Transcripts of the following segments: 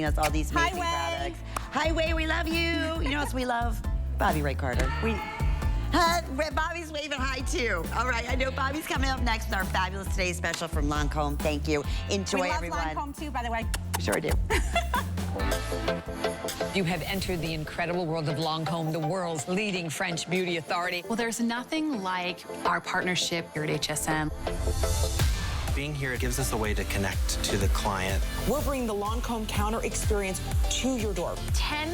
us all these amazing Hi, products. Hi, Way, we love you. You know what we love? Bobby Ray Carter. Bobby's waving hi too. All right, I know Bobby's coming up next with our fabulous Today's Special from Lancome. Thank you. Enjoy, everyone. We love Lancome too, by the way. Sure do. You have entered the incredible world of Lancome, the world's leading French beauty authority. Well, there's nothing like our partnership here at HSN. Being here gives us a way to connect to the client. We're bringing the Lancome counter experience to your door. 10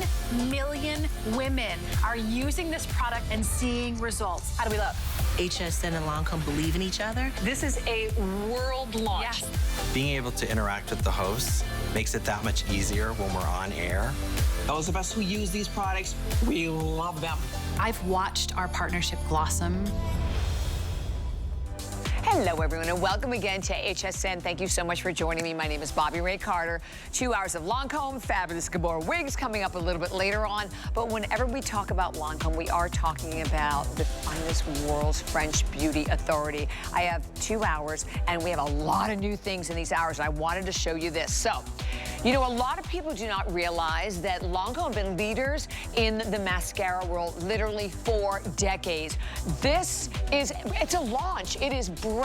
million women are using this product and seeing results. How do we look? HSN and Lancome believe in each other. This is a world launch. Yes. Being able to interact with the hosts makes it that much easier when we're on air. Those of us who use these products, we love them. I've watched our partnership blossom. Hello, everyone, and welcome again to HSN. Thank you so much for joining me. My name is Bobby Ray Carter. 2 hours of Lancome, fabulous Gabor wigs coming up a little bit later on. But whenever we talk about Lancome, we are talking about the finest world's French beauty authority. I have 2 hours, and we have a lot of new things in these hours, and I wanted to show you this. So, you know, a lot of people do not realize that Lancome have been leaders in the mascara world literally for decades. It's a launch. It is brand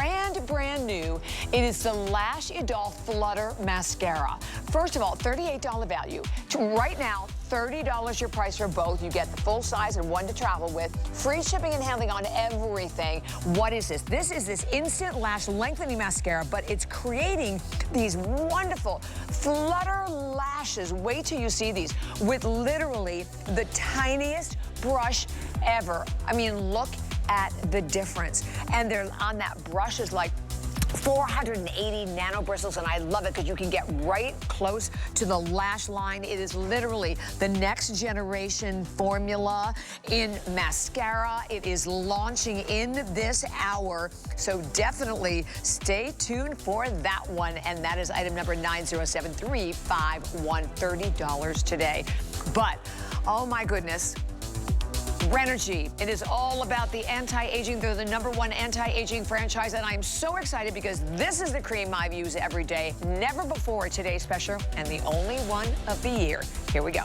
new. It is the Lash Idol Flutter Mascara. First of all, $38 value. Right now, $30 your price for both. You get the full size and one to travel with. Free shipping and handling on everything. What is this? This is this instant lash lengthening mascara, but it's creating these wonderful flutter lashes. Wait till you see these with literally the tiniest brush ever. I mean, look at the difference. And they're on that brush is like 480 nano bristles, and I love it because you can get right close to the lash line. It is literally the next generation formula in mascara. It is launching in this hour, so definitely stay tuned for that one. And that is item number 907351, $30 today. But, oh my goodness, Renergy. It is all about the anti-aging. They're the #1 anti-aging franchise, and I'm so excited because this is the cream I use every day. Never before Today's Special, and the only one of the year. Here we go.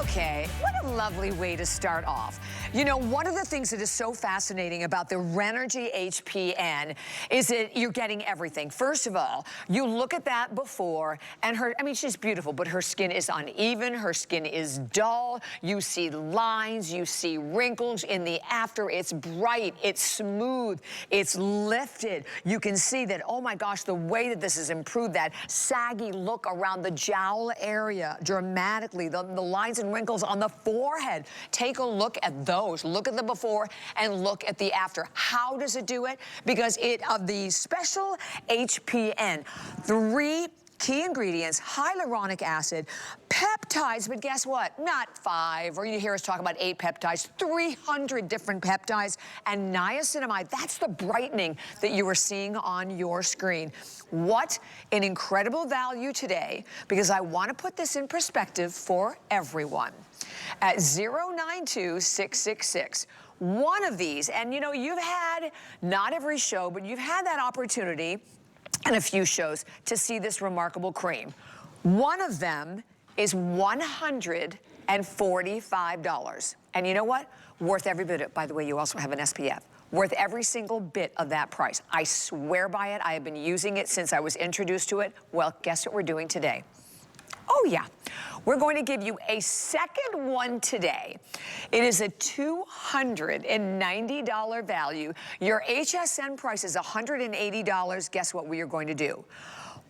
Okay, what a lovely way to start off. You know, one of the things that is so fascinating about the Renergy HPN is that you're getting everything. First of all, you look at that before, and I mean, she's beautiful, but her skin is uneven, her skin is dull, you see lines, you see wrinkles. In the after, it's bright, it's smooth, it's lifted. You can see that, oh my gosh, the way that this has improved that saggy look around the jowl area dramatically, the lines and wrinkles on the forehead. Take a look at those. Look at the before and look at the after. How does it do it? Because of the special HPN, 3 key ingredients: hyaluronic acid, peptides, but guess what? Not 5, or you hear us talk about 8 peptides, 300 different peptides, and niacinamide. That's the brightening that you are seeing on your screen. What an incredible value today, because I want to put this in perspective for everyone. At 092666. One of these, and you know, you've had, not every show, but you've had that opportunity and a few shows to see this remarkable cream. One of them is $145. And you know what? Worth every bit of it. By the way, you also have an SPF. Worth every single bit of that price. I swear by it. I have been using it since I was introduced to it. Well, guess what we're doing today? Oh yeah, we're going to give you a second one today. It is a $290 value. Your HSN price is $180. Guess what we are going to do?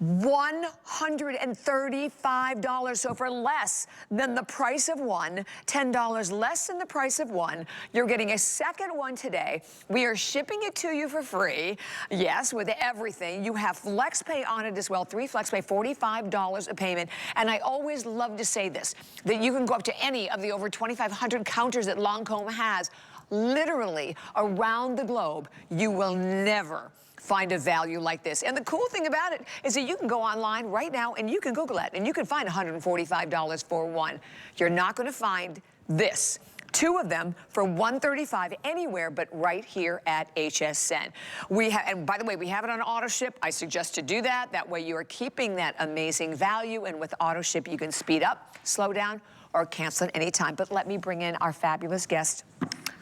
$135. So for less than the price of one, $10 less than the price of one, you're getting a second one today. We are shipping it to you for free. Yes, with everything. You have FlexPay on it as well. 3 FlexPay, $45 a payment. And I always love to say this, that you can go up to any of the over 2,500 counters that Lancome has, literally around the globe. You will never find a value like this. And the cool thing about it is that you can go online right now and you can Google it and you can find $145 for one. You're not going to find this. 2 of them for $135 anywhere but right here at HSN. We have, and by the way, we have it on auto ship. I suggest to do that. That way you are keeping that amazing value, and with auto ship you can speed up, slow down, or cancel at any time. But let me bring in our fabulous guest.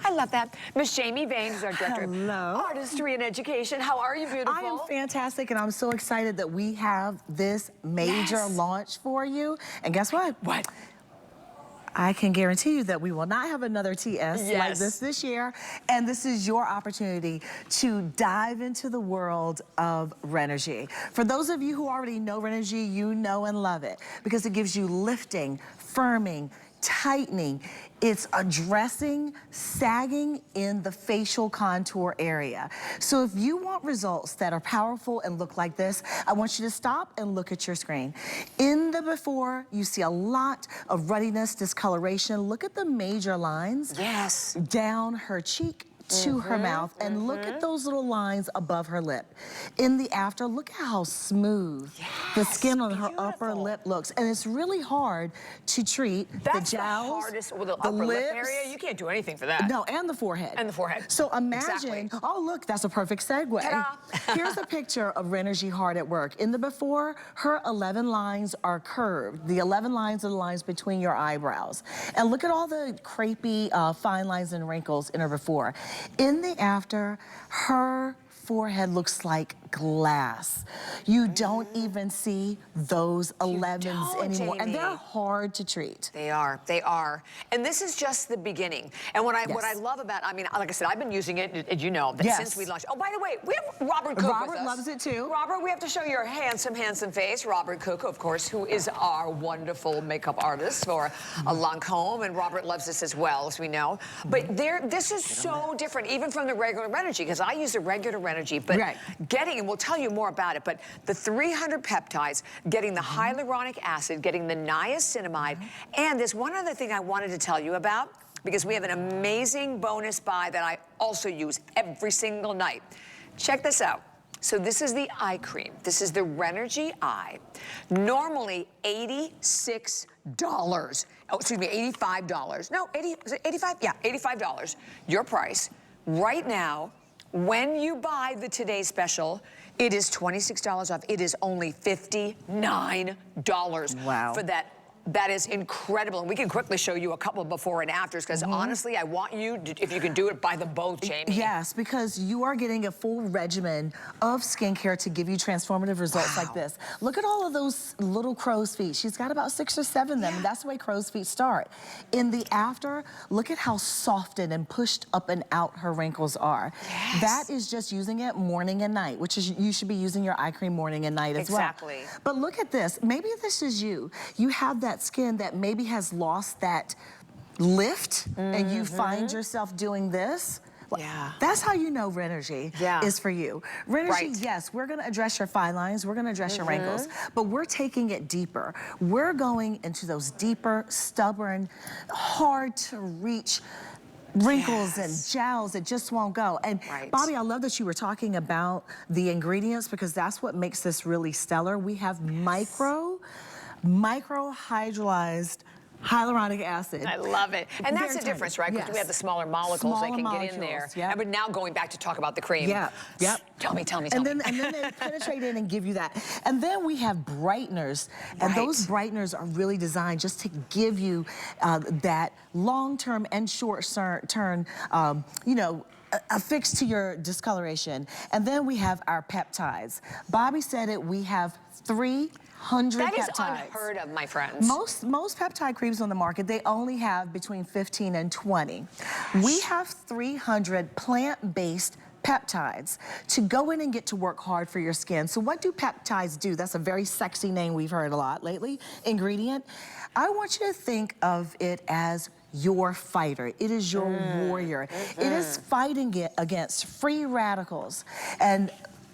I love that. Miss Jamie Vane is our Director of Artistry and Education. How are you, beautiful? I am fantastic, and I'm so excited that we have this major launch for you. And guess what? What? I can guarantee you that we will not have another TS like this year. And this is your opportunity to dive into the world of Renergy. For those of you who already know Renergy, you know and love it because it gives you lifting, firming, tightening. It's addressing sagging in the facial contour area. So if you want results that are powerful and look like this, I want you to stop and look at your screen. In the before, you see a lot of ruddiness, discoloration. Look at the major lines down her cheek to her mouth, and look at those little lines above her lip. In the after, look at how smooth the skin on her upper lip looks. And it's really hard to treat the jowls, the hardest with the upper lips, lip area. You can't do anything for that. No, and the forehead. And the forehead. So imagine, oh look, that's a perfect segue. Here's a picture of Renergy hard at work. In the before, her 11 lines are curved. The 11 lines are the lines between your eyebrows. And look at all the crepey fine lines and wrinkles in her before. In the after, her forehead looks like glass. You don't even see those 11s anymore. And they're hard to treat. They are, they are. And this is just the beginning. And what I love about, I mean, like I said, I've been using it, as you know, since we launched. Oh, by the way, we have Robert Cook with us. Robert loves it too. Robert, we have to show your handsome, handsome face. Robert Cook, of course, who is our wonderful makeup artist for Lancome, and Robert loves this as well, as we know. But this is so different, even from the regular Renergy, because I use the regular Renergy, but getting, and we'll tell you more about it, but the 300 peptides, getting the hyaluronic acid, getting the niacinamide, and there's one other thing I wanted to tell you about, because we have an amazing bonus buy that I also use every single night. Check this out. So this is the eye cream. This is the Renergy Eye. Normally $86. Oh, excuse me, $85. No, is it 85? Yeah, $85. Your price right now. When you buy the Today Special, it is $26 off. It is only $59 for that. That is incredible. And we can quickly show you a couple before and afters, because honestly, I want you to, if you can do it, buy them both, Jamie. Yes, because you are getting a full regimen of skincare to give you transformative results like this. Look at all of those little crow's feet. She's got about 6 or 7 of them, and that's the way crow's feet start. In the after, look at how softened and pushed up and out her wrinkles are. That is just using it morning and night, which is, you should be using your eye cream morning and night as well. But look at this. Maybe this is you. You have that skin that maybe has lost that lift, and you find yourself doing this. That's how you know Renergy is for you. Renergy, yes, we're gonna address your fine lines, we're gonna address your wrinkles, but we're taking it deeper. We're going into those deeper, stubborn, hard to reach wrinkles and jowls that just won't go. And Bobby, I love that you were talking about the ingredients, because that's what makes this really stellar. We have micro hydrolyzed hyaluronic acid. I love it. And that's the difference, right? Because we have the smaller molecules that can get in there. And we're now going back to talk about the cream. Tell me. And then they penetrate in and give you that. And then we have brighteners. And those brighteners are really designed just to give you that long-term and short-term, you know, a fix to your discoloration. And then we have our peptides. Bobby said it, we have 300 peptides. That is unheard of, my friends. Most peptide creams on the market, they only have between 15 and 20. We have 300 plant-based peptides to go in and get to work hard for your skin. So what do peptides do? That's a very sexy name we've heard a lot lately. Ingredient. I want you to think of it as your fighter. It is your warrior. It is fighting it against free radicals. And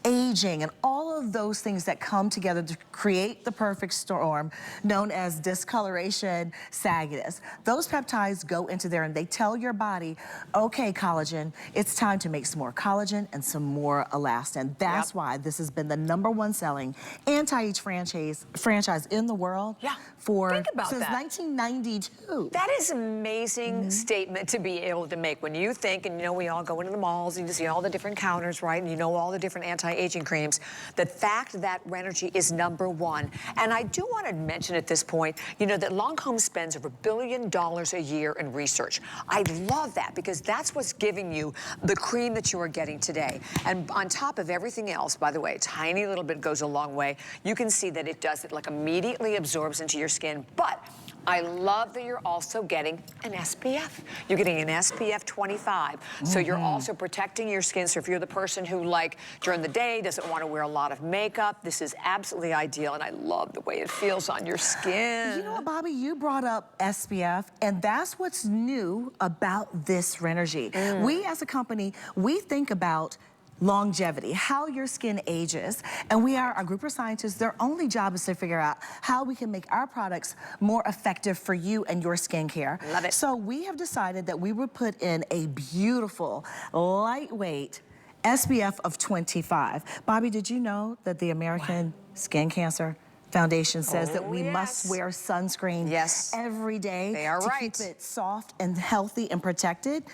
aging, and all of those things that come together to create the perfect storm known as discoloration, sagginess. Those peptides go into there and they tell your body, okay, collagen, it's time to make some more collagen and some more elastin. That's why this has been the #1 selling anti-age franchise in the world since 1992. That is an amazing statement to be able to make when you think, and you know, we all go into the malls and you see all the different counters, right? And you know all the different anti-aging creams. The fact that Renergy is #1. And I do want to mention at this point, you know, that Lancome spends over $1 billion a year in research. I love that because that's what's giving you the cream that you are getting today. And on top of everything else, by the way, a tiny little bit goes a long way. You can see that it does it like immediately absorbs into your skin. But I love that you're also getting an SPF. You're getting an SPF 25. So you're also protecting your skin. So if you're the person who, like, during the day doesn't want to wear a lot of makeup, this is absolutely ideal. And I love the way it feels on your skin. You know what, Bobby? You brought up SPF, and that's what's new about this Renergy. We as a company, we think about longevity, how your skin ages. And we are a group of scientists, their only job is to figure out how we can make our products more effective for you and your skincare. Love it. So we have decided that we would put in a beautiful, lightweight SPF of 25. Bobby, did you know that the American Skin Cancer Foundation says that we must wear sunscreen every day to keep it soft and healthy and protected?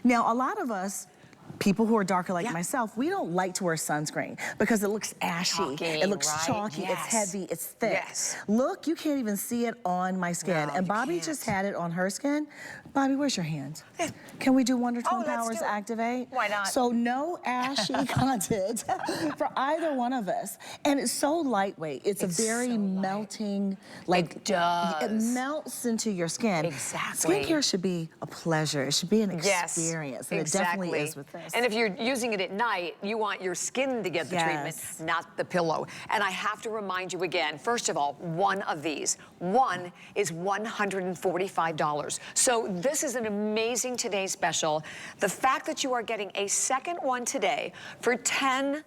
Now, a lot of us, people who are darker like myself, we don't like to wear sunscreen because it looks ashy, it looks chalky, it's heavy, it's thick. Look, you can't even see it on my skin. And Bobby just had it on her skin. Bobby, where's your hand? Can we do Wonder Twin Powers Activate? Why not? So no ashy content for either one of us. And it's so lightweight. It's a very melting, like it does. It melts into your skin. Exactly. Skincare should be a pleasure. It should be an experience. And it definitely is with this. And if you're using it at night, you want your skin to get the treatment, not the pillow. And I have to remind you again, first of all, one of these, one is $145. So this is an amazing today's special. The fact that you are getting a second one today for $10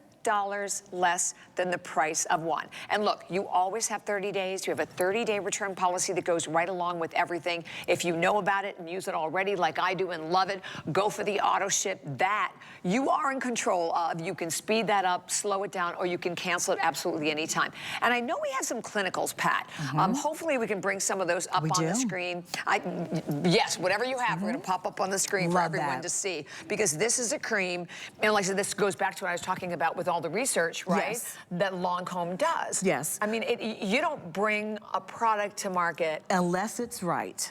less than the price of one. And look, you always have 30 days. You have a 30-day return policy that goes right along with everything. If you know about it and use it already like I do and love it, go for the auto ship. That you are in control of. You can speed that up, slow it down, or you can cancel it absolutely anytime. And I know we have some clinicals, Pat. Hopefully we can bring some of those up on the screen. Yes, whatever you have, we're going to pop up on the screen for everyone to see. Because this is a cream, and like I said, this goes back to what I was talking about with all the research, right, that Lancome does. I mean, you don't bring a product to market unless it's right.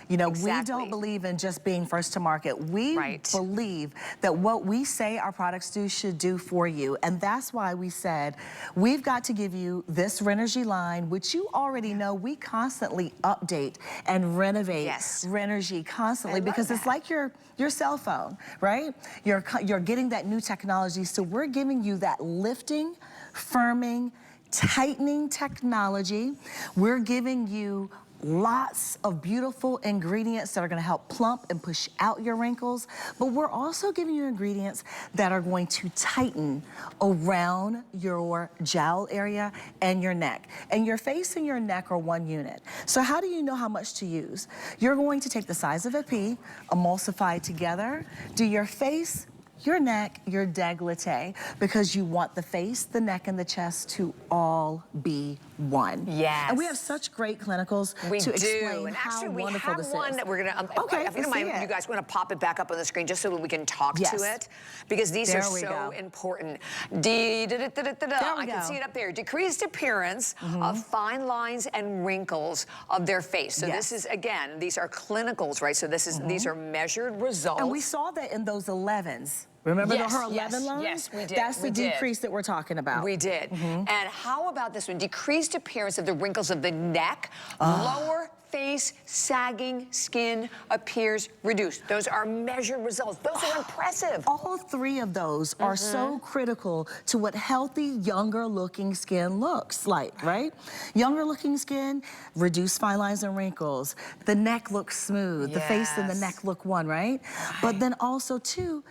You know, we don't believe in just being first to market. We believe that what we say our products do should do for you. And that's why we said we've got to give you this Renergy line, which you already know we constantly update and renovate Renergy constantly because it's like your cell phone, right? You're getting that new technology, so we're giving you that lifting, firming, tightening technology. We're giving you lots of beautiful ingredients that are going to help plump and push out your wrinkles, but we're also giving you ingredients that are going to tighten around your jowl area and your neck. And your face and your neck are one unit. So how do you know how much to use? You're going to take the size of a pea, emulsify it together, do your face, your neck, your décolleté, because you want the face, the neck, and the chest to all be one. And we have such great clinicals to explain and how actually, wonderful we this have one is. that we're gonna, if you don't mind, you guys want to pop it back up on the screen just so that we can talk to it, because these are so important. I can see it up there. Decreased appearance of fine lines and wrinkles of their face. So this is, again, these are clinicals, right? So this is these are measured results. And we saw that in those 11s. Remember her 11 lines? Yes, we did. That's the decrease that we're talking about. We did. And how about this one? Decreased appearance of the wrinkles of the neck, lower face, sagging skin appears reduced. Those are measured results. Those are impressive. All three of those are so critical to what healthy, younger looking skin looks like, right? Younger looking skin, reduced fine lines and wrinkles. The neck looks smooth. The face and the neck look one, right? But then also, too,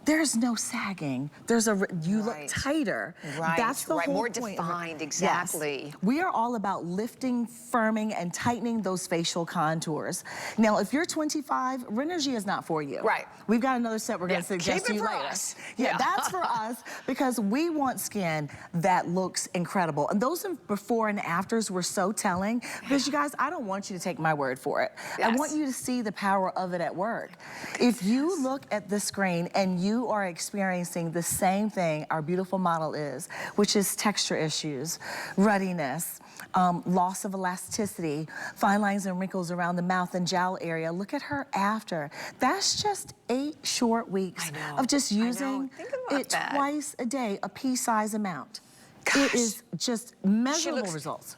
there's no sagging. You look tighter. Right, That's the whole more point. defined, exactly. Yes. We are all about lifting, firming, and tightening those facial contours. Now, if you're 25, Renergy is not for you. Right. We've got another set we're going to suggest to you later. Us. Yeah, that's for us because we want skin that looks incredible. And those before and afters were so telling because you guys, I don't want you to take my word for it. Yes. I want you to see the power of it at work. If you look at the screen and you are experiencing the same thing our beautiful model is, which is texture issues, ruddiness, loss of elasticity, fine lines and wrinkles around the mouth and jowl area. Look at her after. That's just 8 short weeks of just using it twice a day, a pea-size amount. Gosh. It is just measurable results.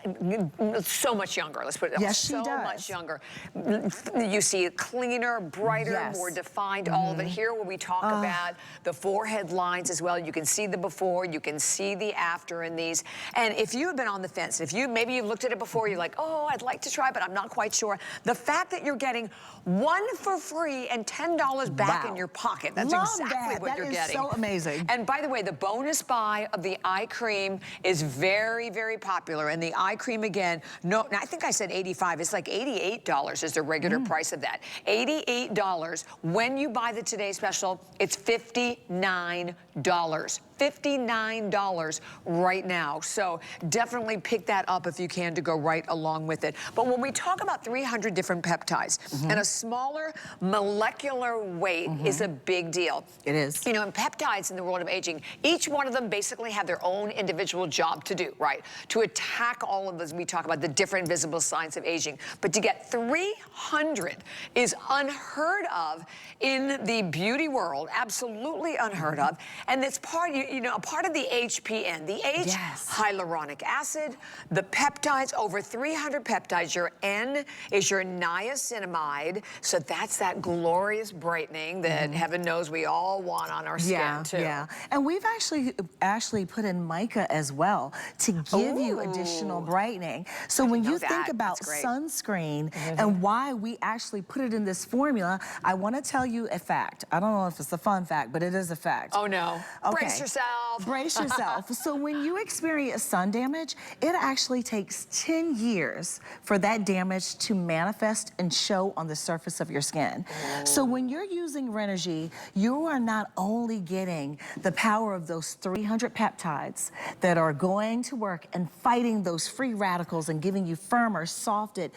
So much younger, let's put it yes, she so does. much younger. You see it cleaner, brighter, more defined, all of it. Here where we talk about the forehead lines as well, you can see the before, you can see the after in these. And if you have been on the fence, if maybe you've looked at it before, you're like, oh, I'd like to try, but I'm not quite sure. The fact that you're getting 1 for free and $10 back in your pocket, that's exactly what you're getting. That is so amazing. And by the way, the bonus buy of the eye cream is very, very popular. And the eye cream, again, I think I said 85. It's like $88 is the regular price of that. $88. When you buy the Today Special, it's $59. $59 right now. So definitely pick that up if you can to go right along with it. But when we talk about 300 different peptides and a smaller molecular weight is a big deal. It is. You know, in peptides in the world of aging, each one of them basically have their own individual job to do, right? To attack all of us, we talk about the different visible signs of aging. But to get 300 is unheard of in the beauty world, absolutely unheard of. And it's part, you know, a part of the HPN, the H, hyaluronic acid, the peptides, over 300 peptides. Your N is your niacinamide. So that's that glorious brightening that heaven knows we all want on our skin too. Yeah, and we've actually put in mica as well to give you additional brightening. So when you think about sunscreen and why we actually put it in this formula, I want to tell you a fact. I don't know if it's a fun fact, but it is a fact. Oh no. Okay. Brace yourself. Brace yourself. So when you experience sun damage, it actually takes 10 years for that damage to manifest and show on the surface of your skin. So when you're using Renergy, you are not only getting the power of those 300 peptides that are going to work and fighting those free radicals and giving you firmer, softer,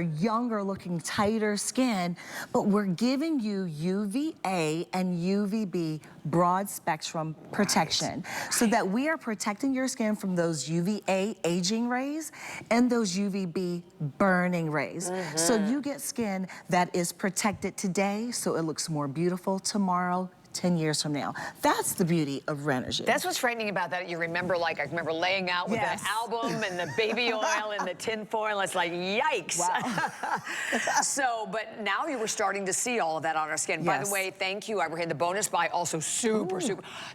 younger looking, tighter skin, but we're giving you UVA and UVB broad spectrum protection so that we are protecting your skin from those UVA aging rays and those UVB burning rays. So you get skin that is protected today so it looks more beautiful tomorrow, 10 years from now. That's the beauty of Renergy. That's what's frightening about that. You remember, like, I remember laying out with the album and the baby oil and the tin foil. It's like, yikes. Wow. So, but now you were starting to see all of that on our skin. By the way, thank you. We're in the bonus buy, also super.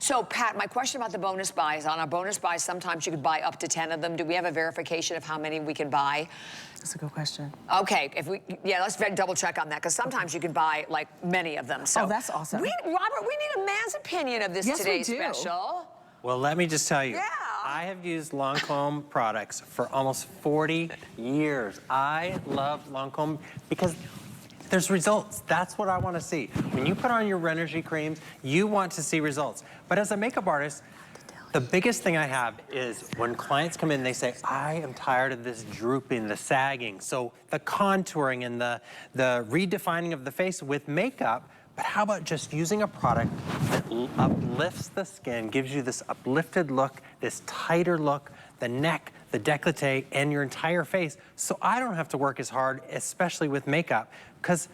So, Pat, my question about the bonus buys, on our bonus buys, sometimes you could buy up to 10 of them. Do we have a verification of how many we can buy? That's a good question. Okay, let's double check on that, because sometimes you can buy like many of them. So that's awesome. Robert, we need a man's opinion of this Today's Special. Well, let me just tell you, I have used Lancome products for almost 40 years. I love Lancome because there's results. That's what I want to see. When you put on your Renergy creams, you want to see results. But as a makeup artist, the biggest thing I have is when clients come in, they say, I am tired of this drooping, the sagging. So the contouring and the redefining of the face with makeup, but how about just using a product that uplifts the skin, gives you this uplifted look, this tighter look, the neck, the décolleté, and your entire face, so I don't have to work as hard, especially with makeup, because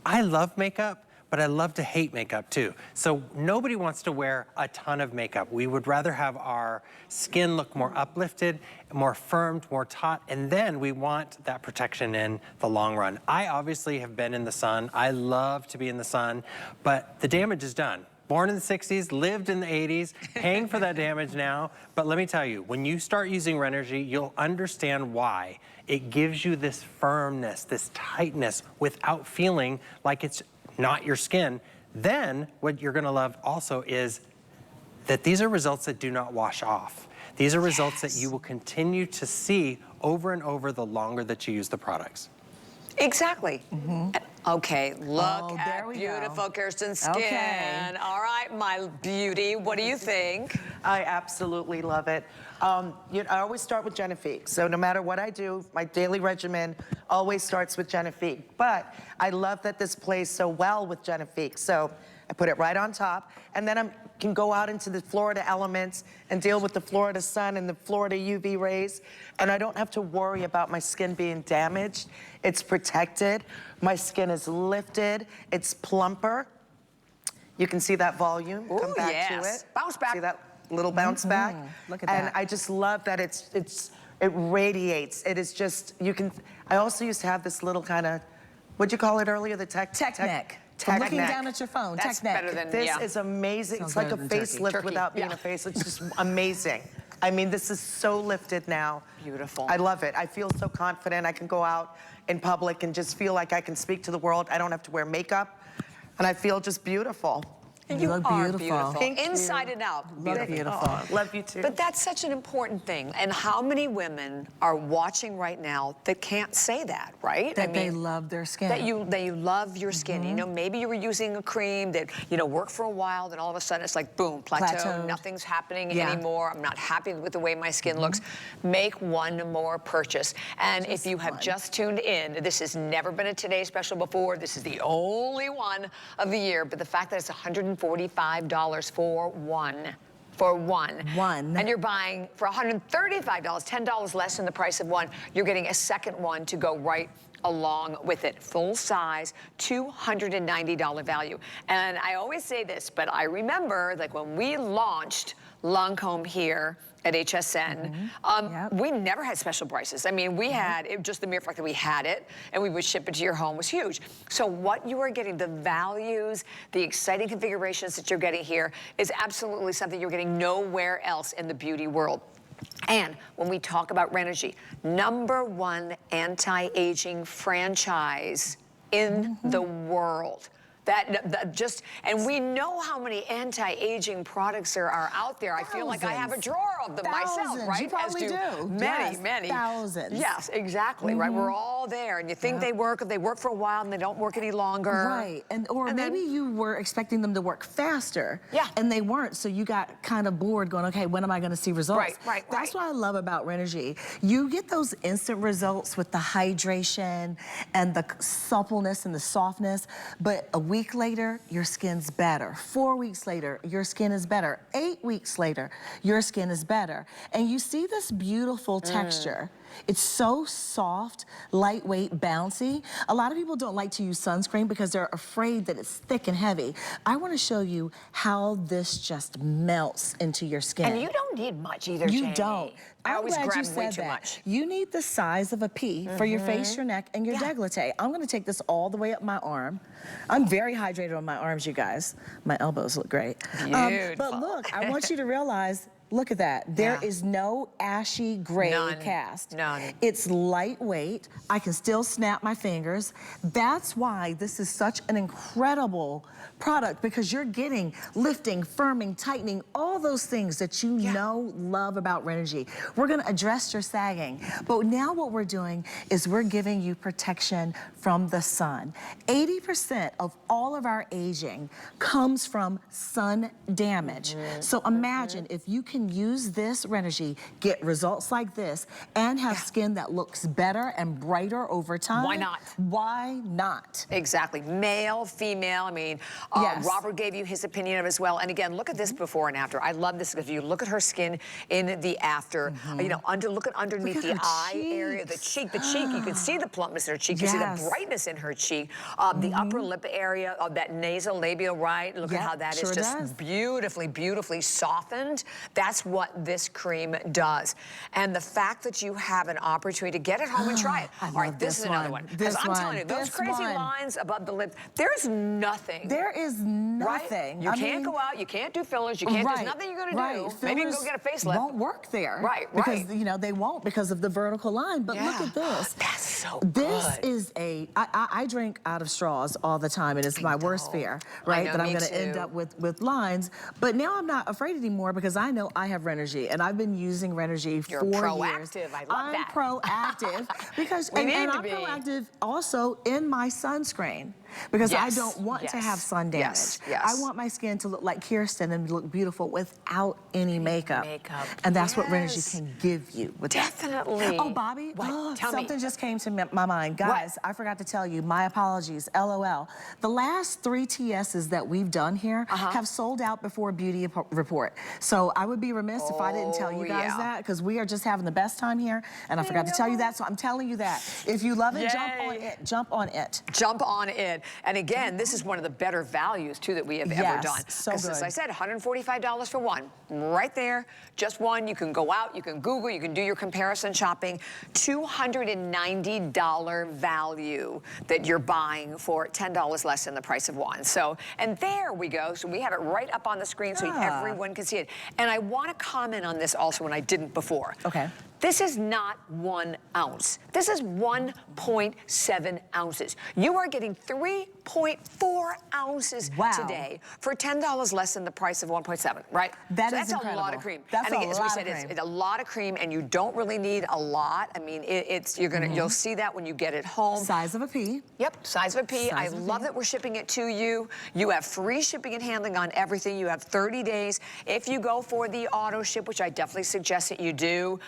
I love makeup, but I love to hate makeup too. So nobody wants to wear a ton of makeup. We would rather have our skin look more uplifted, more firmed, more taut, and then we want that protection in the long run. I obviously have been in the sun. I love to be in the sun, but the damage is done. Born in the 60s, lived in the 80s, paying for that damage now. But let me tell you, when you start using Renergy, you'll understand why. It gives you this firmness, this tightness, without feeling like it's not your skin. Then what you're gonna love also is that these are results that do not wash off. These are results that you will continue to see over and over the longer that you use the products. Exactly. Okay, look there at we beautiful go. Kirsten's skin. Okay. All right, my beauty, what do you think? I absolutely love it. I always start with Genifique. So no matter what I do, my daily regimen always starts with Genifique. But I love that this plays so well with Genifique. So I put it right on top, and then I can go out into the Florida elements and deal with the Florida sun and the Florida UV rays, and I don't have to worry about my skin being damaged. It's protected. My skin is lifted. It's plumper. You can see that volume. Ooh, Come back to yes. it. Bounce back. See that little bounce back? Look at And that. I just love that it radiates. It is just, I also used to have this little kind of, what'd you call it earlier? The tech neck. Tech Looking neck. down at your phone. That's tech neck. better than, This yeah. is amazing. Sounds It's like a better than turkey. facelift Turkey, without being yeah. a face. It's just amazing. I mean, this is so lifted now. Beautiful. I love it. I feel so confident. I can go out in public and just feel like I can speak to the world. I don't have to wear makeup. And I feel just beautiful. You look are beautiful. Thank you. Inside and out. Look beautiful. Oh, love you too. But that's such an important thing. And how many women are watching right now that can't say that, right? That they love their skin. That you love your skin. You know, maybe you were using a cream that, worked for a while, then all of a sudden it's like, boom, plateau, Plateaued. nothing's happening Yeah. anymore. I'm not happy with the way my skin looks. Make one more purchase. And if you have just tuned in, this has never been a Today Special before. This is the only one of the year. But the fact that it's $145 for one. For one. And you're buying for $135, $10 less than the price of one. You're getting a second one to go right along with it. Full size, $290 value. And I always say this, but I remember like when we launched Lancome here at HSN, we never had special prices. I mean, we had, just the mere fact that we had it and we would ship it to your home was huge. So what you are getting, the values, the exciting configurations that you're getting here is absolutely something you're getting nowhere else in the beauty world. And when we talk about Renogy, #1 anti-aging franchise in the world. And we know how many anti-aging products there are out there. I feel like I have a drawer of them myself, right? You probably do. Many, Yes, many. thousands. Yes, exactly, right? We're all there, and you think they work for a while and they don't work any longer. Right, or maybe you were expecting them to work faster. Yeah. And they weren't, so you got kind of bored going, okay, when am I gonna see results? Right. That's what I love about Renogy. You get those instant results with the hydration and the suppleness and the softness, but a week later, your skin's better. 4 weeks later, your skin is better. 8 weeks later, your skin is better. And you see this beautiful texture. It's so soft, lightweight, bouncy. A lot of people don't like to use sunscreen because they're afraid that it's thick and heavy. I want to show you how this just melts into your skin. And you don't need much either, You Jamie. don't. I always glad grab you way said too that. much. You need the size of a pea for your face, your neck, and your décolleté. I'm gonna take this all the way up my arm. I'm very hydrated on my arms, you guys. My elbows look great. But look, I want you to realize, look at that. There is no ashy gray cast. None. It's lightweight. I can still snap my fingers. That's why this is such an incredible product, because you're getting lifting, firming, tightening, all those things that you know, love about Renogy. We're gonna address your sagging, but now what we're doing is we're giving you protection from the sun. 80% of all of our aging comes from sun damage. So imagine if you can use this Renogy, get results like this, and have skin that looks better and brighter over time. Why not? Why not? Exactly. Male, female. I mean, Robert gave you his opinion of it as well. And again, look at this before and after. I love this. If you look at her skin in the after, look at underneath the eye area, the cheek. You can see the plumpness in her cheek. You can see the brightness in her cheek. The upper lip area of that nasal labial, right? Look at how that is just beautifully, beautifully softened. That's That's what this cream does. And the fact that you have an opportunity to get it home and try it. I All right, love this is another one. Because I'm telling you, those crazy lines above the lips, there's nothing. There is nothing. Right? You can't go out, you can't do fillers, you can't, there's nothing you're gonna do. Maybe you can go get a facelift. Won't work there. Right, because, you know, they won't because of the vertical line. But look at this. That's so good. This is I drink out of straws all the time, and it's my worst fear, right? That I'm gonna end up with lines. But now I'm not afraid anymore because I know I have Renergy, and I've been using Renergy for years. You're proactive, I love that. I'm proactive because, and I'm proactive also in my sunscreen. Because I don't want to have sun damage. I want my skin to look like Kirsten and look beautiful without any makeup. And that's what Renergy can give you with Definitely. Oh, Bobby, something just came to my mind. Guys, I forgot to tell you, my apologies, LOL. The last 3 TSs that we've done here have sold out before Beauty Report. So I would be remiss if I didn't tell you guys that, because we are just having the best time here, and I forgot to tell you that, so I'm telling you that. If you love it, jump on it. Jump on it. Jump on it. And again, this is one of the better values, too, that we have ever done. So good. As I said, $145 for one. Right there, just one. You can go out, you can Google, you can do your comparison shopping. $290 value that you're buying for $10 less than the price of one. So, and there we go. So we have it right up on the screen so everyone can see it. And I want to comment on this also when I didn't before. Okay. This is not 1 ounce. This is 1.7 ounces. You are getting 3.4 ounces today for $10 less than the price of 1.7, right? That's incredible. A lot of cream. That's and again, a as we lot said, of cream. it's a lot of cream, and you don't really need a lot. I mean, you'll see that when you get it home. Size of a pea. Yep, size of a pea. I love that we're shipping it to you. You have free shipping and handling on everything. You have 30 days. If you go for the auto ship, which I definitely suggest that you do,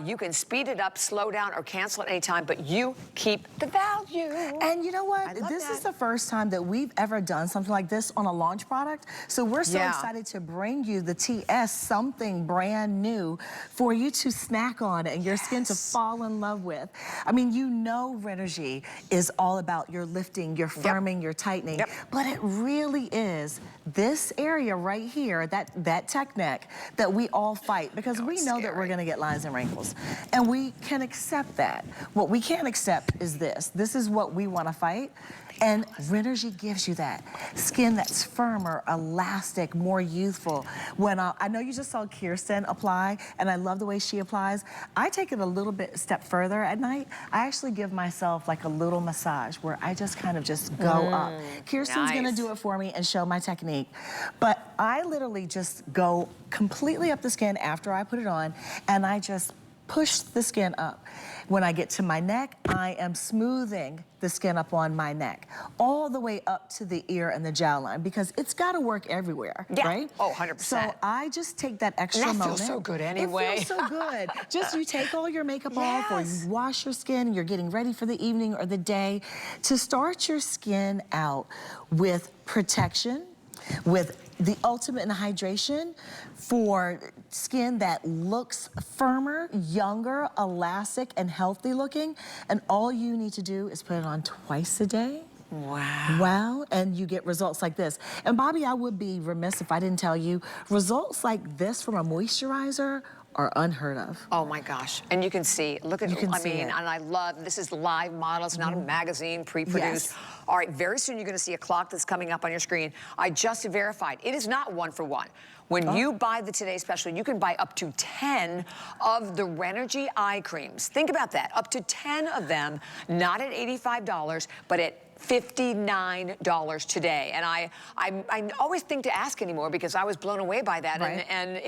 you can speed it up, slow down, or cancel at any time, but you keep the value. And you know what? This is the first time that we've ever done something like this on a launch product. So we're so excited to bring you the TS, something brand new for you to snack on and your skin to fall in love with. I mean, you know Renergy is all about your lifting, your firming, your tightening, but it really is this area right here, that tech neck that we all fight, because we know that we're gonna get lines and wrinkles. And we can accept that. What we can't accept is this. This is what we wanna fight. And Renergy gives you that. Skin that's firmer, elastic, more youthful. When I know you just saw Kirsten apply, and I love the way she applies. I take it a little bit step further at night. I actually give myself like a little massage where I just kind of just go up. Kirsten's gonna do it for me and show my technique. But I literally just go completely up the skin after I put it on, and I just push the skin up. When I get to my neck, I am smoothing the skin up on my neck, all the way up to the ear and the jawline, because it's gotta work everywhere, right? Oh, 100%. So I just take that extra moment. That feels so good anyway. It feels so good. Just you take all your makeup off, or you wash your skin, and you're getting ready for the evening or the day, to start your skin out with protection, with the ultimate in hydration for skin that looks firmer, younger, elastic, and healthy looking. And all you need to do is put it on twice a day. Wow, and you get results like this. And Bobby, I would be remiss if I didn't tell you, results like this from a moisturizer are unheard of. Oh my gosh. And you can see, look at, I mean, and I love, this is live models, not a magazine, pre-produced. All right, very soon you're gonna see a clock that's coming up on your screen. I just verified, it is not 1 for 1. When you buy the Today Special, you can buy up to 10 of the Renergy eye creams. Think about that, up to 10 of them, not at $85, but at $59 today. And I always think to ask anymore because I was blown away by that. And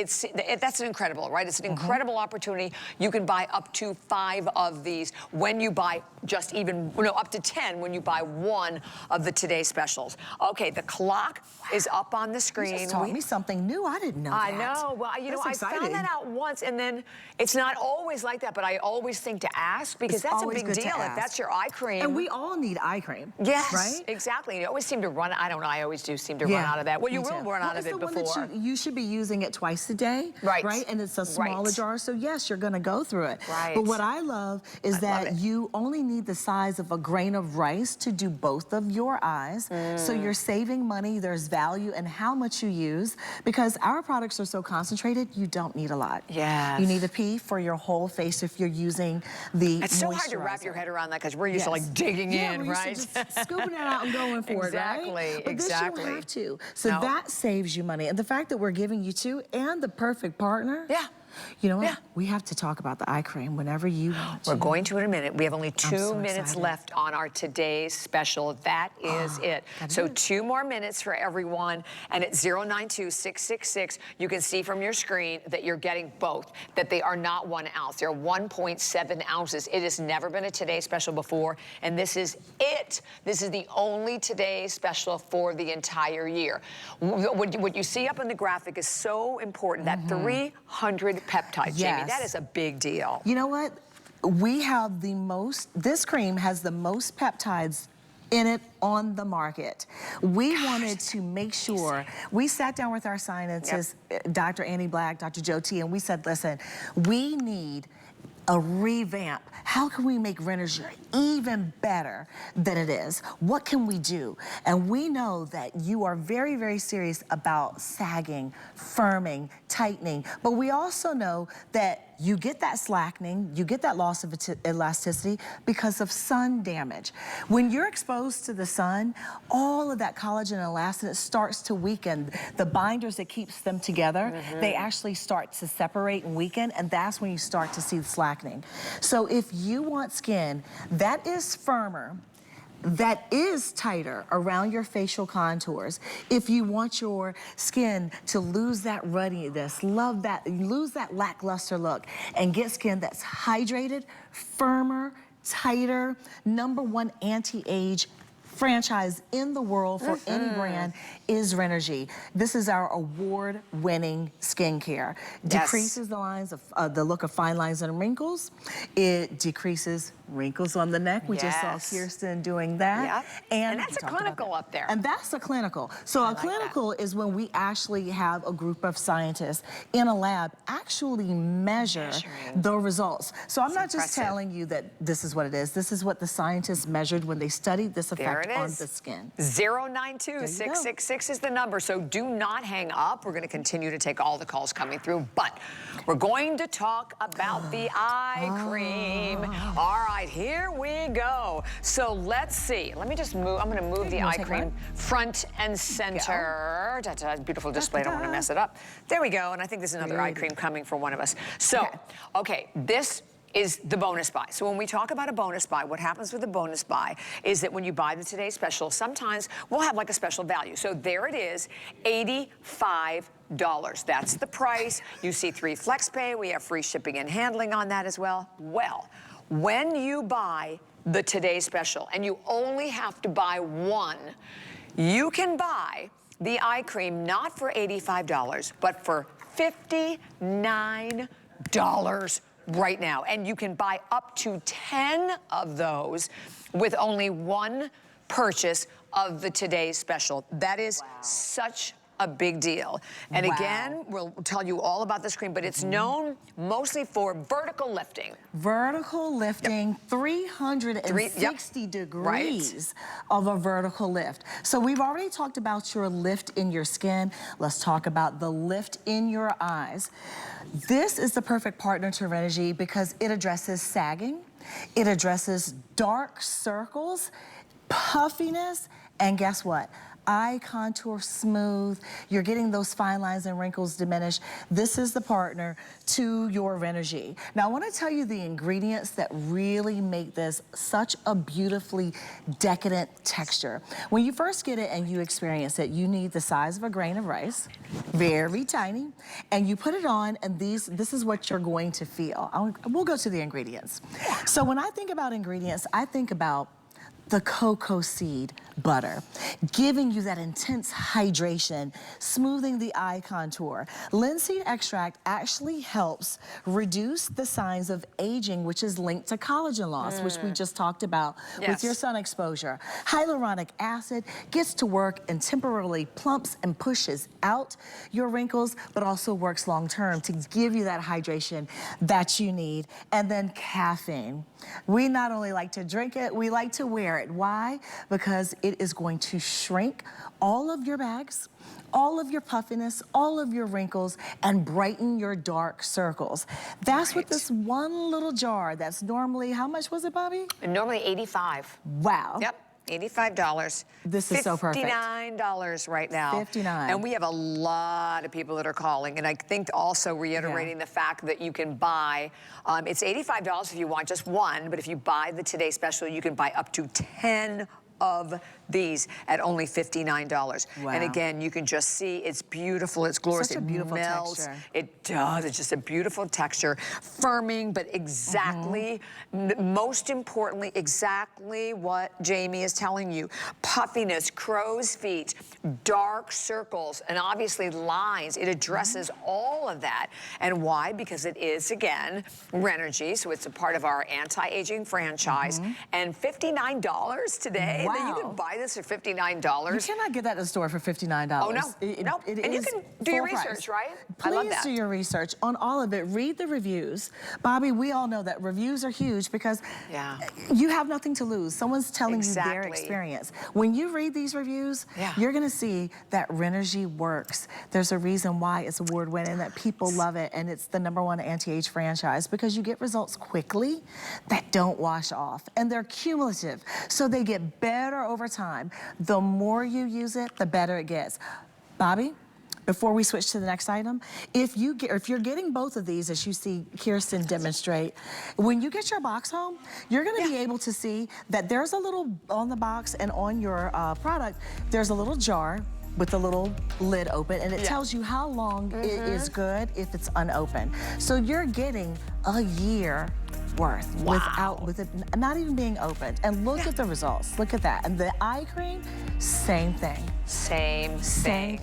that's an incredible, right? It's an incredible opportunity. You can buy up to 5 of these when you buy just even, no, up to 10 when you buy 1 of the Today Specials. Okay, the clock is up on the screen. You just taught me something new. I didn't know that. I know. Well, you know, I found that out once, and then it's not always like that, but I always think to ask because that's a big deal if that's your eye cream. And we all need eye cream. Yes, right? exactly. You always seem to run, I don't know, I always do seem to run out of that. Well, you me will too. run out of It's it the one before. that you should be using it twice a day, Right. right? And it's a smaller Right. jar, so yes, you're gonna go through it. Right. But what I love is I love that it. you only need the size of a grain of rice to do both of your eyes. So you're saving money, there's value in how much you use, because our products are so concentrated, you don't need a lot. Yes. You need a pea for your whole face if you're using the It's so hard to wrap your moisturizer. head around that because we're used to Yes. like digging Yeah, in, we're used right? to just scooping it out and going for it, right? Exactly, But this you exactly. don't have to. So No. that saves you money. And the fact that we're giving you two and the perfect partner. Yeah. You know what? Yeah. We have to talk about the eye cream whenever you want to. We're going to in a minute. We have only 2 so minutes excited. left on our today's special. That is it. So 2 more minutes for everyone. And at 092-666, you can see from your screen that you're getting both, that they are not 1 ounce. They're 1.7 ounces. It has never been a Today Special before, and this is it. This is the only Today Special for the entire year. What you see up in the graphic is so important, that 300 peptides, Jamie. Yes. That is a big deal. You know what? We have the most, this cream has the most peptides in it on the market. We wanted to make sure, we sat down with our scientists, Dr. Annie Black, Dr. Joe T, and we said, listen, we need a revamp. How can we make Renergy even better than it is? What can we do? And we know that you are very, very serious about sagging, firming, tightening, but we also know that you get that slackening, you get that loss of elasticity because of sun damage. When you're exposed to the sun, all of that collagen and elastin starts to weaken. The binders that keeps them together, they actually start to separate and weaken, and that's when you start to see the slackening. So if you want skin that is firmer, that is tighter around your facial contours, if you want your skin to lose that ruddiness, lose that lackluster look, and get skin that's hydrated, firmer, tighter, #1 anti-age franchise in the world for any brand is Renergy. This is our award-winning skincare. Decreases the lines of the look of fine lines and wrinkles. It decreases wrinkles on the neck. We just saw Kirsten doing that. And that's a clinical up there. And that's a clinical. So a clinical is when we actually have a group of scientists in a lab actually measure the results. So I'm not just telling you that this is what it is. This is what the scientists measured when they studied this effect on the skin. 092-666 is the number, so do not hang up. We're going to continue to take all the calls coming through, but we're going to talk about the eye cream. All right, here we go. So let's see. Let me just move. I'm going to move the eye cream front and center. Beautiful display. I don't want to mess it up. There we go. And I think there's another eye cream coming for one of us. So, okay, this is the bonus buy. So when we talk about a bonus buy, what happens with a bonus buy is that when you buy the Today Special, sometimes we'll have like a special value. So there it is, $85. That's the price. You see 3 flex pay. We have free shipping and handling on that as well. Well, when you buy the Today Special, and you only have to buy one, you can buy the eye cream not for $85, but for $59 right now. And you can buy up to 10 of those with only 1 purchase of the Today Special. That is such a big deal. And again, we'll tell you all about this cream, but it's known mostly for vertical lifting. Vertical lifting, 360 degrees of a vertical lift. So we've already talked about your lift in your skin. Let's talk about the lift in your eyes. This is the perfect partner to Renergy because it addresses sagging, it addresses dark circles, puffiness, and guess what? Eye contour smooth, you're getting those fine lines and wrinkles diminished. This is the partner to your Renergy. Now I want to tell you the ingredients that really make this such a beautifully decadent texture. When you first get it and you experience it, you need the size of a grain of rice, very tiny, and you put it on and this is what you're going to feel. We'll go to the ingredients. So when I think about ingredients, I think about the cocoa seed butter, giving you that intense hydration, smoothing the eye contour. Linseed extract actually helps reduce the signs of aging, which is linked to collagen loss, which we just talked about with your sun exposure. Hyaluronic acid gets to work and temporarily plumps and pushes out your wrinkles, but also works long term to give you that hydration that you need. And then caffeine. We not only like to drink it, we like to wear it. Why? Because it is going to shrink all of your bags, all of your puffiness, all of your wrinkles, and brighten your dark circles. That's what this one little jar that's normally, how much was it, Bobby? Normally $85. Wow. Yep. $85. This is so perfect. $59 right now. $59. And we have a lot of people that are calling. And I think also reiterating the fact that you can buy, it's $85 if you want just one, but if you buy the Today Special, you can buy up to 10 of these at only $59. Wow. And again, you can just see it's beautiful, it's glorious. Such a beautiful melts. texture. It does, it's just a beautiful texture. Firming, but exactly, most importantly, exactly what Jamie is telling you. Puffiness, crow's feet, dark circles, and obviously lines. It addresses all of that. And why? Because it is, again, Renergy, so it's a part of our anti-aging franchise. And $59 today, that you can buy this for $59. You cannot get that at the store for $59. Oh, no. No. And you can do your research, right? I love that. Please do your research on all of it. Read the reviews. Bobby, we all know that reviews are huge because you have nothing to lose. Someone's telling you their experience. When you read these reviews, you're going to see that Renergy works. There's a reason why it's award-winning, that people love it, and it's the #1 anti-age franchise because you get results quickly that don't wash off, and they're cumulative, so they get better over time. The more you use it, the better it gets. Bobby, before we switch to the next item, if you're getting both of these, as you see Kirsten demonstrate, when you get your box home, you're going to be able to see that there's a little on the box and on your product, there's a little jar with a little lid open, and it tells you how long it is good if it's unopened. So you're getting a year worth with it not even being opened. And look at the results. Look at that. And the eye cream, same thing. Same thing.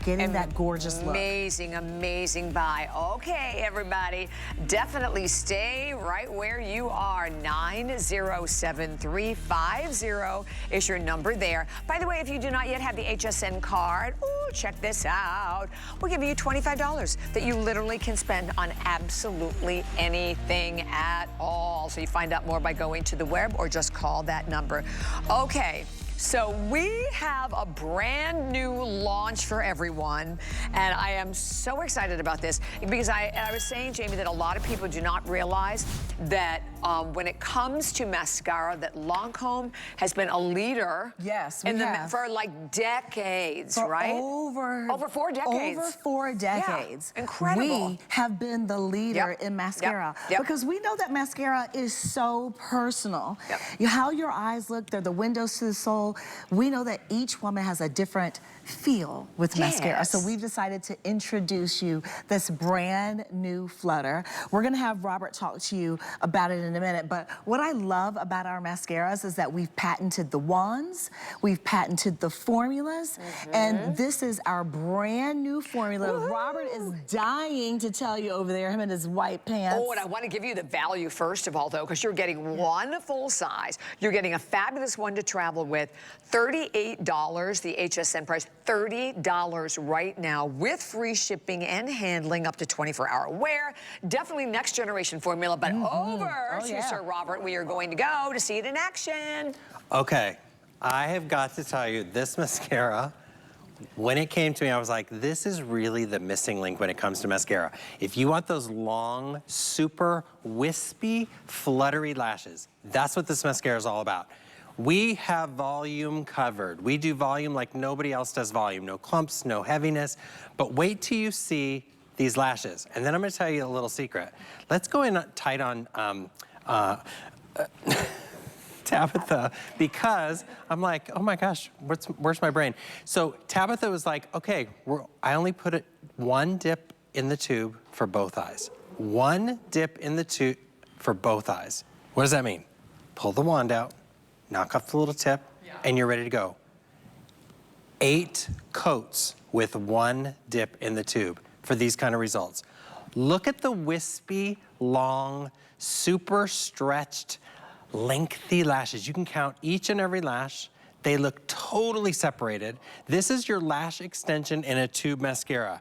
Getting that gorgeous look. Amazing, amazing buy. Okay, everybody, definitely stay right where you are. 907350 is your number there. By the way, if you do not yet have the HSN card, check this out. We're giving you $25 that you literally can spend on absolutely anything at all. So you find out more by going to the web or just call that number. Okay. So we have a brand new launch for everyone, and I am so excited about this because I was saying, Jamie, that a lot of people do not realize that when it comes to mascara, that Lancome has been a leader. Yes, for like decades, right? Over 4 decades. Over 4 decades. Yeah, incredible. We have been the leader in mascara because we know that mascara is so personal. How your eyes look, they're the windows to the soul. We know that each woman has a different feel with mascara. So we've decided to introduce you this brand new Flutter. We're gonna have Robert talk to you about it in a minute, but what I love about our mascaras is that we've patented the wands, we've patented the formulas, and this is our brand new formula. Robert is dying to tell you over there, him in his white pants. Oh, and I want to give you the value first of all, though, because you're getting one full size. You're getting a fabulous one to travel with. $38, the HSN price. $30 right now with free shipping and handling up to 24-hour wear. Definitely next generation formula, but over to Sir Robert, we are going to go to see it in action. Okay, I have got to tell you, this mascara, when it came to me, I was like, this is really the missing link when it comes to mascara. If you want those long, super wispy, fluttery lashes, that's what this mascara is all about. We have volume covered. We do volume like nobody else does volume. No clumps, no heaviness. But wait till you see these lashes. And then I'm gonna tell you a little secret. Let's go in tight on Tabitha, because I'm like, oh my gosh, where's my brain? So Tabitha was like, okay, I only put it 1 dip in the tube for both eyes. 1 dip in the tube for both eyes. What does that mean? Pull the wand out, knock off the little tip, and you're ready to go. 8 coats with 1 dip in the tube for these kind of results. Look at the wispy, long, super stretched, lengthy lashes. You can count each and every lash. They look totally separated. This is your lash extension in a tube mascara.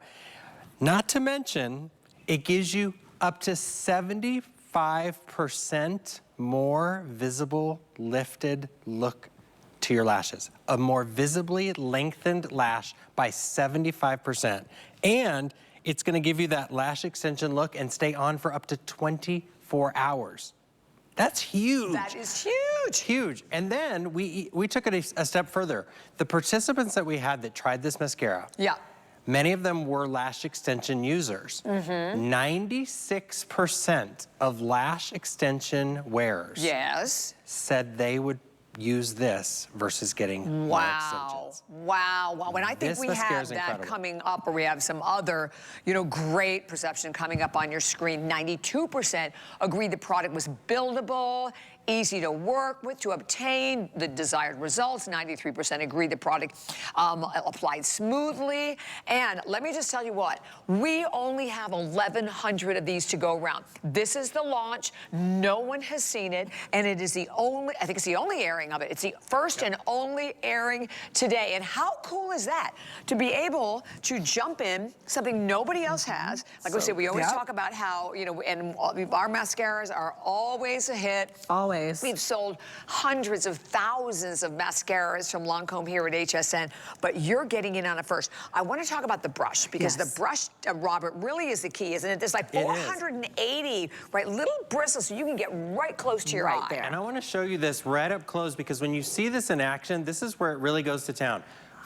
Not to mention, it gives you up to 75% more visible, lifted look to your lashes. A more visibly lengthened lash by 75%. And it's gonna give you that lash extension look and stay on for up to 24 hours. That's huge. That is huge. Huge. And then we took it a step further. The participants that we had that tried this mascara, many of them were lash extension users. 96% of lash extension wearers said they would use this versus getting more extensions. Wow. And I think we have that coming up, or we have some other, great perception coming up on your screen. 92% agreed the product was buildable, easy to work with to obtain the desired results. 93% agreed the product applied smoothly. And let me just tell you what, we only have 1,100 of these to go around. This is the launch. No one has seen it. And it is the only, I think it's the only airing of it. It's the first and only airing today. And how cool is that? To be able to jump in, something nobody else has. Like we said, we always talk about how, and our mascaras are always a hit. Always. We've sold hundreds of thousands of mascaras from Lancome here at HSN, but you're getting in on it first. I want to talk about the brush, because the brush, Robert, really is the key, isn't it? There's like 480, little bristles, so you can get right close to your eye. There. And I want to show you this right up close, because when you see this in action, this is where it really goes to town.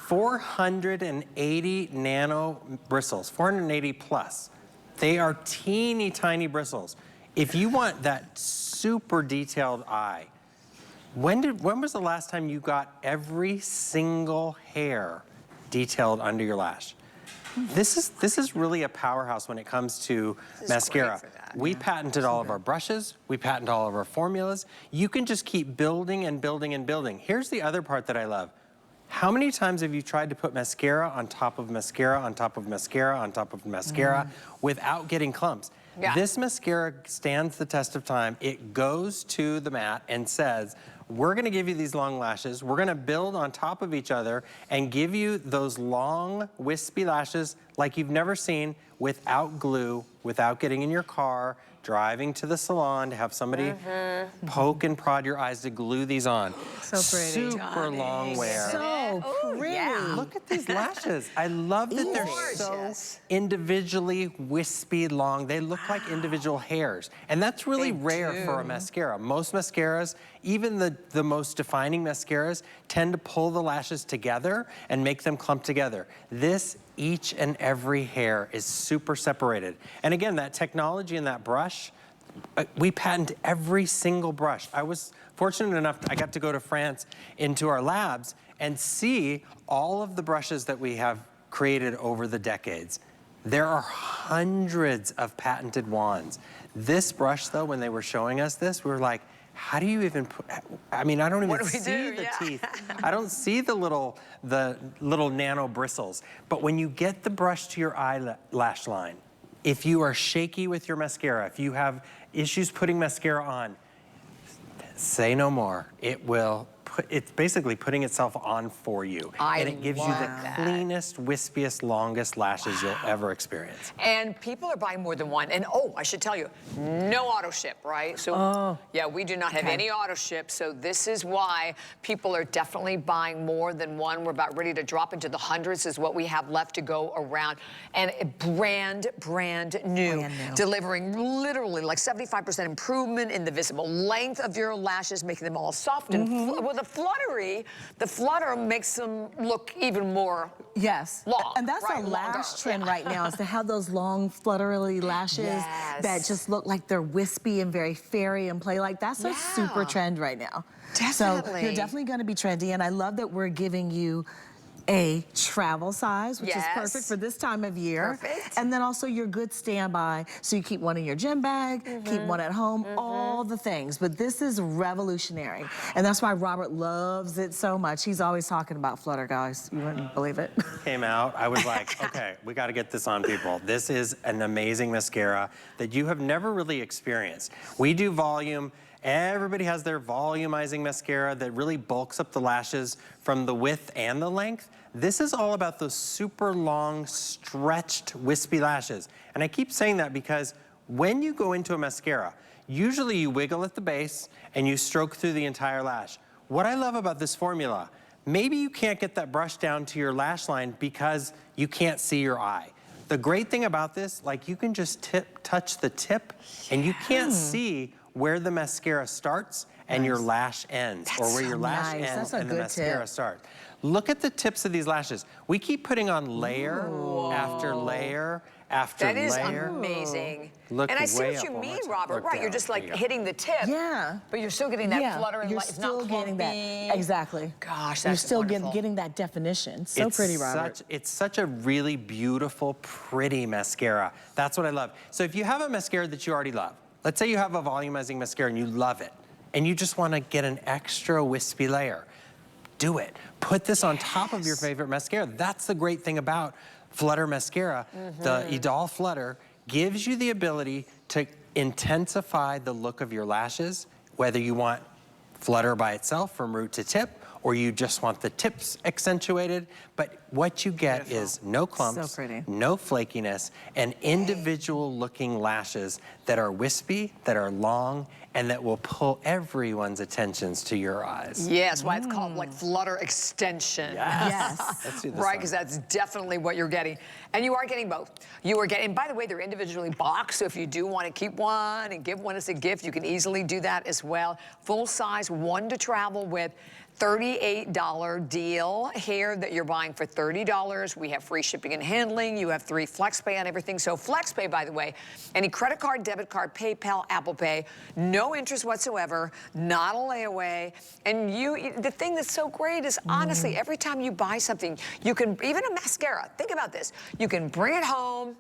480 nano bristles, 480 plus. They are teeny tiny bristles. If you want that super detailed eye, when was the last time you got every single hair detailed under your lash? This is really a powerhouse when it comes to mascara. We patented all of our brushes. We patented all of our formulas. You can just keep building and building and building. Here's the other part that I love. How many times have you tried to put mascara on top of mascara on top of mascara on top of mascara without getting clumps? This mascara stands the test of time. It goes to the mat and says, we're gonna give you these long lashes. We're gonna build on top of each other and give you those long, wispy lashes like you've never seen, without glue, without getting in your car, driving to the salon to have somebody poke and prod your eyes to glue these on. So pretty. Super long wear. So pretty. Look at these lashes. I love that they're so individually wispy long. They look like individual hairs. And that's really rare for a mascara. Most mascaras, even the most defining mascaras, tend to pull the lashes together and make them clump together. This, each and every hair is super separated. And again, that technology in that brush, we patent every single brush. I was fortunate enough, I got to go to France into our labs and see all of the brushes that we have created over the decades. There are hundreds of patented wands. This brush though, when they were showing us this, we were like, how do you even put, I mean, I don't even see the teeth. I don't see the little nano bristles. But when you get the brush to your eyelash line, if you are shaky with your mascara, if you have issues putting mascara on, say no more. It's basically putting itself on for you. And it gives you the cleanest, wispiest, longest lashes you'll ever experience. And people are buying more than one. And I should tell you, no auto ship, right? So yeah, we do not have any auto ship. So this is why people are definitely buying more than one. We're about ready to drop into the hundreds is what we have left to go around. And brand new. Delivering literally like 75% improvement in the visible length of your lashes, making them all soft and the flutter makes them look even more long. And that's a lash trend right now, is to have those long fluttery lashes that just look like they're wispy and very fairy and play like. That's a super trend right now. Definitely. So you're definitely going to be trendy, and I love that we're giving you a travel size, which is Yes. perfect for this time of year. Perfect. And then also your good standby. So you keep one in your gym bag, keep one at home, all the things. But this is revolutionary. And that's why Robert loves it so much. He's always talking about Flutter, guys. You wouldn't believe it. Came out, I was like, okay, we got to get this on, people. This is an amazing mascara that you have never really experienced. We do volume. Everybody has their volumizing mascara that really bulks up the lashes from the width and the length. This is all about those super long, stretched, wispy lashes. And I keep saying that because when you go into a mascara, usually you wiggle at the base and you stroke through the entire lash. What I love about this formula, maybe you can't get that brush down to your lash line because you can't see your eye. The great thing about this, like you can just touch the tip and you can't see where the mascara starts and your lash ends, or where your lash ends and the mascara starts. Look at the tips of these lashes. We keep putting on layer after layer after That layer. is amazing. Look and I see way what you up mean, almost. Robert. Look Right, down. you're just like There you go. hitting the tip. Yeah. But you're still getting that flutter and you're light. It's not still getting clumpy. that. Exactly. Gosh, You're that's still wonderful. getting that definition. So pretty, Robert. It's such a really beautiful, pretty mascara. That's what I love. So if you have a mascara that you already love, let's say you have a volumizing mascara and you love it, and you just want to get an extra wispy layer, do it. Put this on top of your favorite mascara. That's the great thing about Flutter Mascara. The Idol Flutter gives you the ability to intensify the look of your lashes, whether you want Flutter by itself from root to tip, or you just want the tips accentuated. But what you get is no clumps, So pretty. no flakiness, and individual looking lashes that are wispy, that are long, and that will pull everyone's attentions to your eyes. Yes, why it's called like Flutter Extension. Yes. Let's do this Right, one. because that's definitely what you're getting. And you are getting both. You are getting, by the way, they're individually boxed, so if you do want to keep one and give one as a gift, you can easily do that as well. Full size, one to travel with. $38 deal here that you're buying for $30. We have free shipping and handling. You have 3 FlexPay on everything. So FlexPay, by the way, any credit card, debit card, PayPal, Apple Pay, no interest whatsoever, not a layaway. And the thing that's so great is honestly, every time you buy something, you can, even a mascara, think about this, you can bring it home,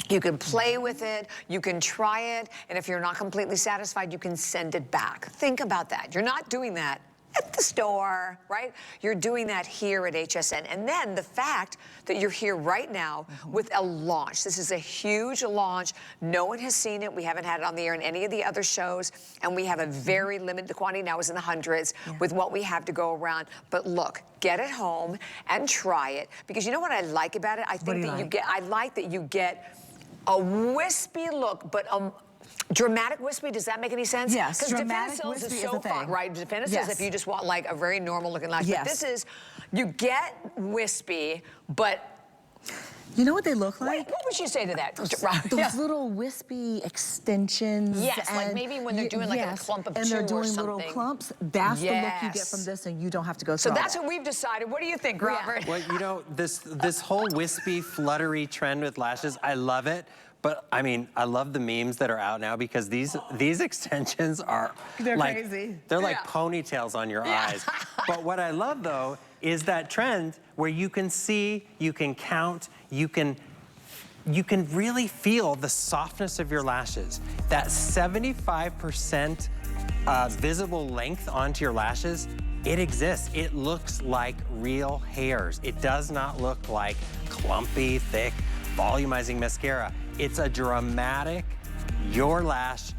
you can play with it, you can try it, and if you're not completely satisfied, you can send it back. Think about that. You're not doing that at the store, right? You're doing that here at HSN. And then the fact that you're here right now with a launch. This is a huge launch. No one has seen it. We haven't had it on the air in any of the other shows. And we have a very limited, the quantity now is in the hundreds with what we have to go around. But look, get it home and try it. Because you know what I like about it? I think that I like that you get a wispy look, but dramatic wispy, does that make any sense? Yes, because dramatic wispy is is so the thing. fun, right? Definitive Yes. if you just want like a very normal looking lash. Yes. But this is, you get wispy, but You know what they look like? what would you say to that? Those little wispy extensions. Yes, like and maybe when they're doing like a clump of and two they're or doing little something. clumps. That's the look you get Yes. from this, and you don't have to go So through all that's that. what we've decided. What do you think, Robert? Well, you know, this whole wispy, fluttery trend with lashes, I love it. But I mean, I love the memes that are out now because these extensions are They're like, crazy. They're like Yeah. ponytails on your eyes. But what I love though is that trend where you can see, you can count, you can really feel the softness of your lashes. That 75% visible length onto your lashes, it exists. It looks like real hairs. It does not look like clumpy, thick, volumizing mascara. It's a dramatic, your lash,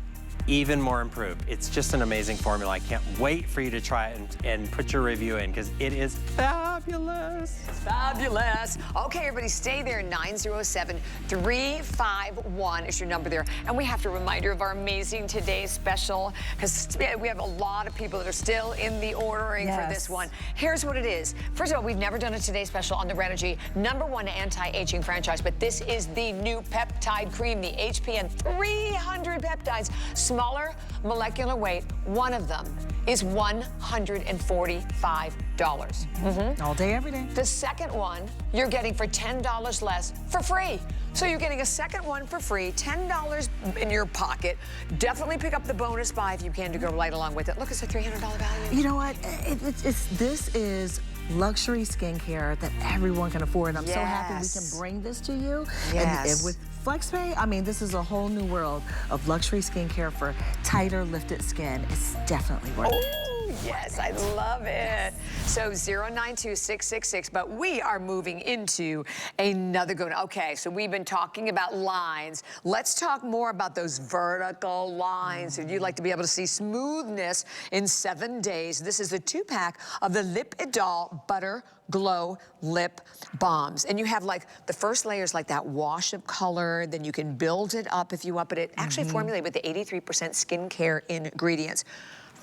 even more improved. It's just an amazing formula. I can't wait for you to try it and put your review in because it is fabulous. Fabulous. Okay, everybody, stay there. 907-351 is your number there. And we have to remind you of our amazing today's special because we have a lot of people that are still in the ordering for this one. Here's what it is. First of all, we've never done a Today Special on the Renogy #1 anti-aging franchise, but this is the new peptide cream, the HPN 300 peptides. Smaller molecular weight, one of them is $145. All day, every day. The second one, you're getting for $10 less for free. So you're getting a second one for free, $10 in your pocket. Definitely pick up the bonus buy if you can to go right along with it. Look, it's a $300 value. You know what? This is luxury skincare that everyone can afford. And I'm so happy we can bring this to you. And with FlexPay, I mean, this is a whole new world of luxury skincare for tighter, lifted skin. It's definitely worth it. Yes, I love it. So 092-666, but we are moving into another good one. Okay, so we've been talking about lines. Let's talk more about those vertical lines. If you'd like to be able to see smoothness in 7 days, this is a 2-pack of the Lip Idol Butter Glow Lip Balms. And you have like the first layer is like that wash of color, then you can build it up if you up it. Actually formulated with the 83% skincare ingredients.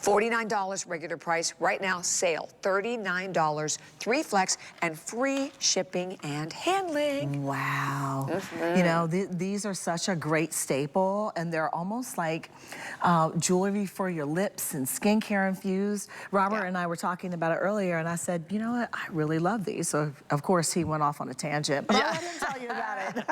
$49 regular price. Right now, sale, $39, 3 flex, and free shipping and handling. Wow. You know, these are such a great staple, and they're almost like jewelry for your lips and skincare infused. Robert and I were talking about it earlier, and I said, you know what, I really love these. So, of course, he went off on a tangent, but I didn't tell you about it.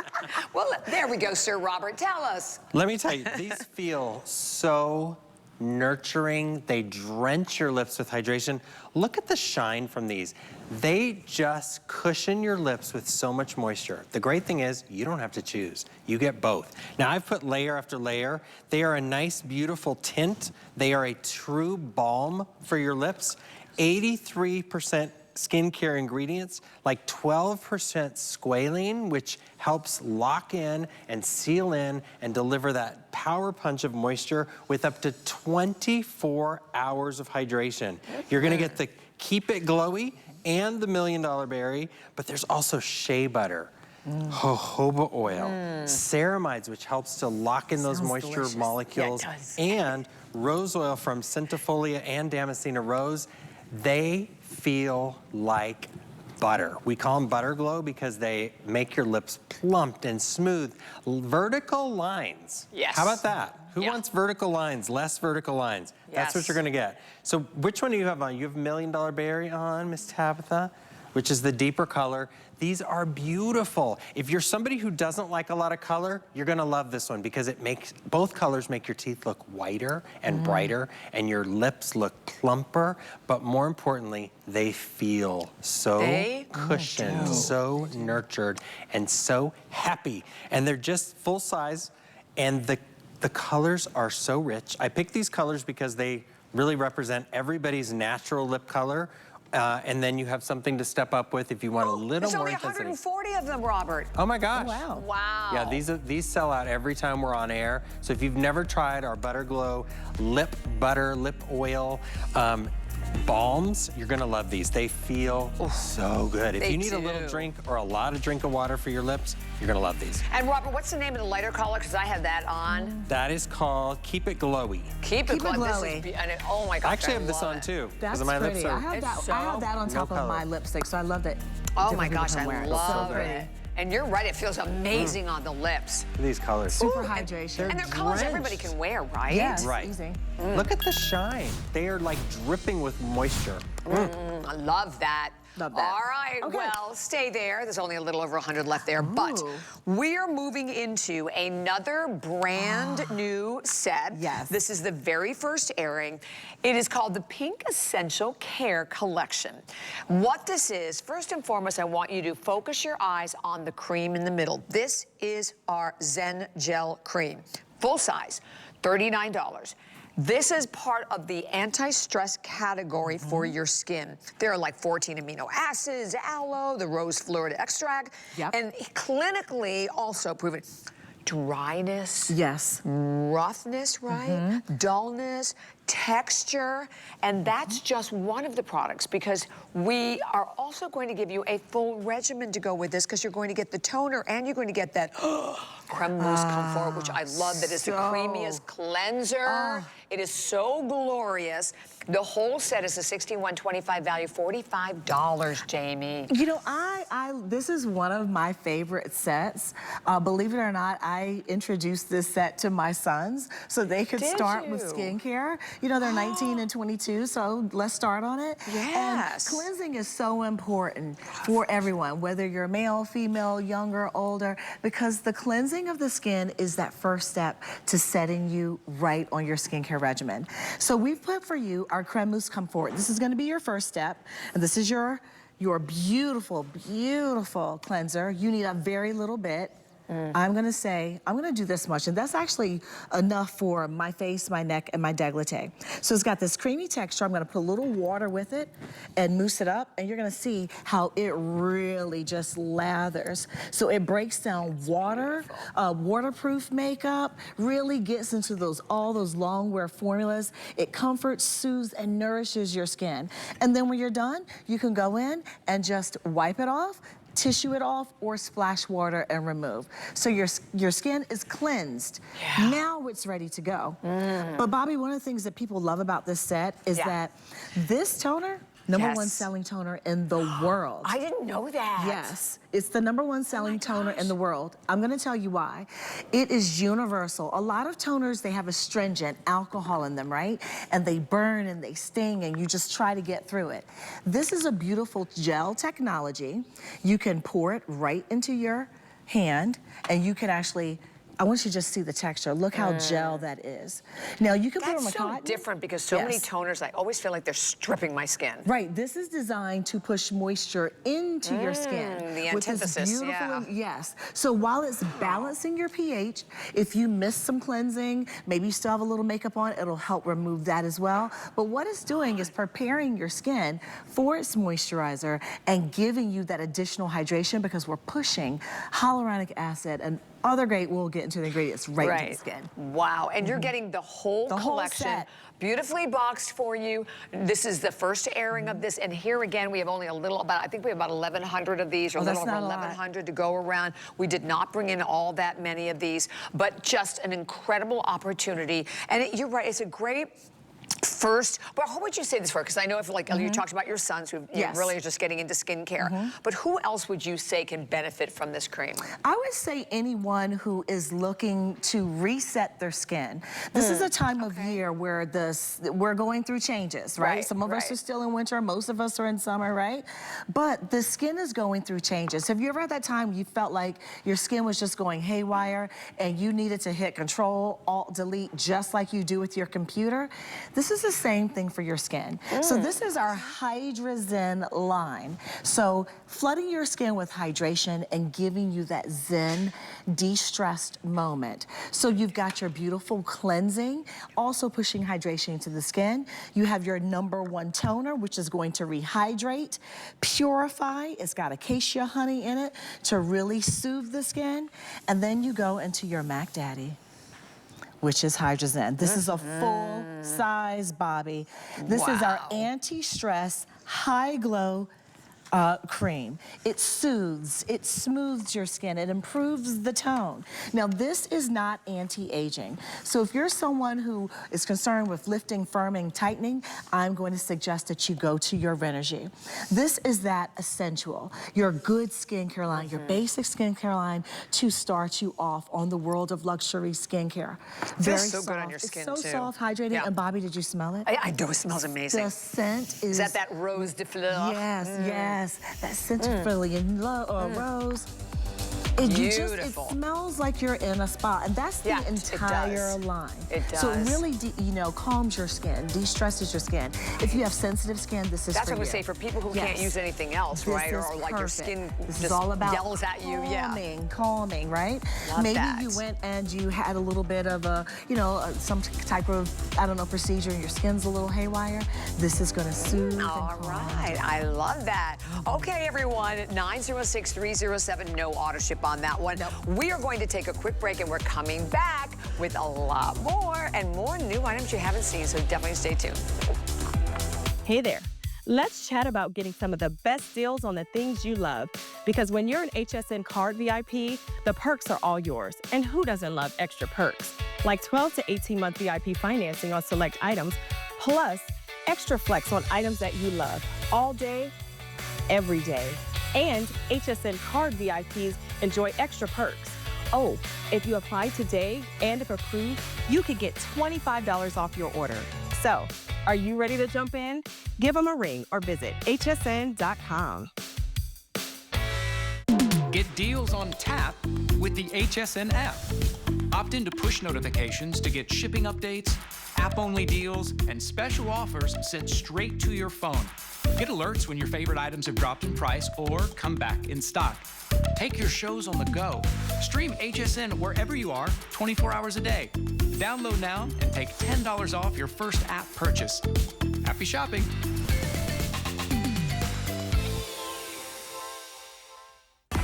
Well, there we go, Sir Robert. Tell us. Let me tell you, these feel so nurturing. They drench your lips with hydration. Look at the shine from these. They just cushion your lips with so much moisture. The great thing is you don't have to choose. You get both. Now I've put layer after layer. They are a nice, beautiful tint. They are a true balm for your lips. 83% skincare ingredients, like 12% squalene, which helps lock in and seal in and deliver that power punch of moisture with up to 24 hours of hydration. You're gonna get the Keep It Glowy and the $1 Million Berry, but there's also shea butter, jojoba oil, ceramides, which helps to lock in those moisture molecules, and rose oil from Centifolia and Damascena Rose. They feel like butter. We call them Butter Glow because they make your lips plumped and smooth. Vertical lines. Yes. How about that? Who wants vertical lines, less vertical lines? That's what you're gonna get. So which one do you have on? You have $1 Million Berry on, Miss Tabitha, which is the deeper color. These are beautiful. If you're somebody who doesn't like a lot of color, you're gonna love this one because it makes, both colors make your teeth look whiter and brighter and your lips look plumper, but more importantly, they feel so cushioned, so nurtured, and so happy. And they're just full size, and the colors are so rich. I picked these colors because they really represent everybody's natural lip color. And then you have something to step up with if you want a little more intensity. There's only 140 of them, Robert. Oh my gosh. Oh, wow. Wow. Yeah, these sell out every time we're on air. So if you've never tried our Butter Glow lip butter, lip oil balms, you're gonna love these. They feel so good. If you need a little drink or a lot of drink of water for your lips, you're gonna love these. And Robert, what's the name of the lighter color? Because I have that on. That is called Keep It Glowy. Keep it glowy. This is, and oh my gosh, I actually have this on too. That's my pretty. lips are, I have that on top of my lipstick, so I love that. Oh my gosh, I wear it. love So it. And you're right, it feels amazing on the lips. these colors. Super hydration. And they're colors everybody can wear, right? Yes, Right. easy. Look at the shine. They are like dripping with moisture. I love that. Love that. All right, Okay. well, stay there. There's only a little over 100 left there, but we're moving into another brand new set. Yes. This is the very first airing. It is called the Pink Essential Care Collection. What this is, first and foremost, I want you to focus your eyes on the cream in the middle. This is our Zen Gel Cream, full size, $39. This is part of the anti-stress category for your skin. There are like 14 amino acids, aloe, the rose fluid extract, and clinically also proven dryness, roughness, right? Dullness, texture, and that's just one of the products because we are also going to give you a full regimen to go with this because you're going to get the toner and you're going to get that creme mousse comfort, which I love. That is the creamiest cleanser. It is so glorious. The whole set is a $61.25 value, $45, Jamie. You know, this is one of my favorite sets. Believe it or not, I introduced this set to my sons so they could start with skincare. You know, they're 19 and 22, so let's start on it. Yes. And cleansing is so important for everyone, whether you're male, female, younger, older, because the cleansing of the skin is that first step to setting you right on your skincare regimen. So we've put for you our Creme Mousse Comfort. This is going to be your first step, and this is your your beautiful, beautiful cleanser. You need a very little bit. I'm gonna do this much, and that's actually enough for my face, my neck, and my décolleté. So it's got this creamy texture. I'm gonna put a little water with it and mousse it up, and you're gonna see how it really just lathers. So it breaks down water, waterproof makeup, really gets into all those long wear formulas. It comforts, soothes, and nourishes your skin. And then when you're done, you can go in and just wipe it off, tissue it off, or splash water and remove. So your skin is cleansed. Yeah. Now it's ready to go. But Bobby, one of the things that people love about this set is that this toner, #1 selling toner in the world. I didn't know that. Yes, it's the #1 selling toner in the world. I'm gonna tell you why. It is universal. A lot of toners, they have astringent alcohol in them, right? And they burn and they sting and you just try to get through it. This is a beautiful gel technology. You can pour it right into your hand and you can actually, I want you to just see the texture. Look how gel that is. Now you can put it on a cotton. That's so different because so many toners, I always feel like they're stripping my skin. Right, this is designed to push moisture into your skin. The antithesis, Yes, so while it's balancing your pH, if you miss some cleansing, maybe you still have a little makeup on, it'll help remove that as well. But what it's doing is preparing your skin for its moisturizer and giving you that additional hydration because we're pushing hyaluronic acid and other great, we'll get into the ingredients right into the skin. Wow, and you're getting the whole collection. Set. Beautifully boxed for you. This is the first airing of this, and here again, we have only I think we have about 1,100 of these, or a little over 1,100 to go around. We did not bring in all that many of these, but just an incredible opportunity. And you're right, it's a great first, but how would you say this for? Because I know if you talked about your sons who really are just getting into skincare, but who else would you say can benefit from this cream? I would say anyone who is looking to reset their skin. This is a time of year where we're going through changes, right? Some of us are still in winter, most of us are in summer, right? But the skin is going through changes. Have you ever had that time you felt like your skin was just going haywire and you needed to hit Control, Alt, Delete, just like you do with your computer? This is the same thing for your skin. So this is our HydraZen line. So flooding your skin with hydration and giving you that zen, de-stressed moment. So you've got your beautiful cleansing, also pushing hydration into the skin. You have your #1 toner, which is going to rehydrate, purify. It's got acacia honey in it to really soothe the skin. And then you go into your Mac Daddy, which is HydraZen. This is a full-size Bobby. This is our anti-stress, high-glow cream. It soothes, it smooths your skin, it improves the tone. Now this is not anti-aging. So if you're someone who is concerned with lifting, firming, tightening, I'm going to suggest that you go to your Renergy. This is that essential, your good skincare line, your basic skincare line to start you off on the world of luxury skincare. Very so soft. good on your skin it's so too. soft, hydrating, and Bobby, did you smell it? I do, it smells amazing. The scent is that rose de fleur? Yes, yes. That scent of rose. It smells like you're in a spa, and that's the entire line. It does. So it really, calms your skin, de-stresses your skin. If you have sensitive skin, this is That's for what I would you. say for people who can't use anything else, right? Or like your skin just all about yells at you. Calming, right? Love Maybe that. you went and you had a little bit of a, some type of, procedure, and your skin's a little haywire. This is going to soothe. All right, I love that. Okay, everyone, 906-307, no auto ship on that one. We are going to take a quick break, and we're coming back with a lot more and more new items you haven't seen, so definitely stay tuned. Hey there. Let's chat about getting some of the best deals on the things you love. Because when you're an HSN card VIP, the perks are all yours. And who doesn't love extra perks? Like 12 to 18-month VIP financing on select items, plus extra flex on items that you love all day, every day. And HSN card VIPs enjoy extra perks. Oh, if you apply today and if approved, you could get $25 off your order. So, are you ready to jump in? Give them a ring or visit hsn.com. Get deals on tap with the HSN app. Opt into push notifications to get shipping updates, app-only deals, and special offers sent straight to your phone. Get alerts when your favorite items have dropped in price or come back in stock. Take your shows on the go. Stream HSN wherever you are, 24 hours a day. Download now and take $10 off your first app purchase. Happy shopping.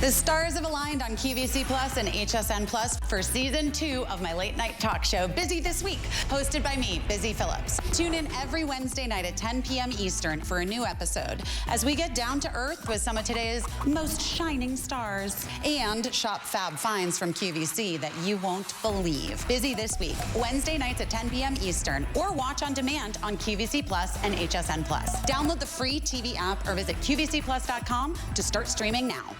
The stars have aligned on QVC Plus and HSN Plus for season 2 of my late night talk show, Busy This Week, hosted by me, Busy Phillips. Tune in every Wednesday night at 10 p.m. Eastern for a new episode as we get down to earth with some of today's most shining stars and shop fab finds from QVC that you won't believe. Busy This Week, Wednesday nights at 10 p.m. Eastern, or watch on demand on QVC Plus and HSN Plus. Download the free TV app or visit QVCplus.com to start streaming now.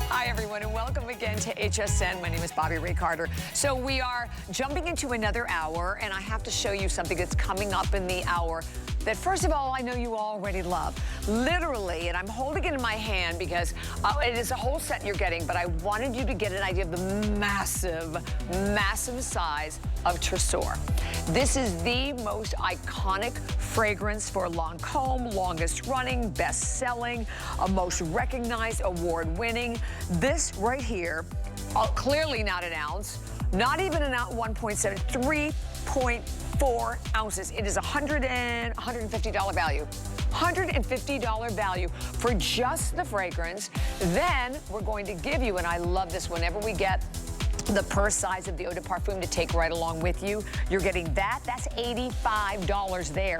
Hi, everyone, and welcome again to HSN. My name is Bobby Ray Carter. So we are jumping into another hour, and I have to show you something that's coming up in the hour that, first of all, I know you already love. Literally, and I'm holding it in my hand because it is a whole set you're getting, but I wanted you to get an idea of the massive, massive size of Tresor. This is the most iconic fragrance for Lancome, longest running, best selling, most recognized, award winning. This right here, clearly not an ounce, not even an ounce, 1.7, 3.4 ounces. It is $150 value. $150 value for just the fragrance. Then we're going to give you, and I love this, whenever we get the purse size of the eau de parfum to take right along with you, you're getting that. That's $85 there.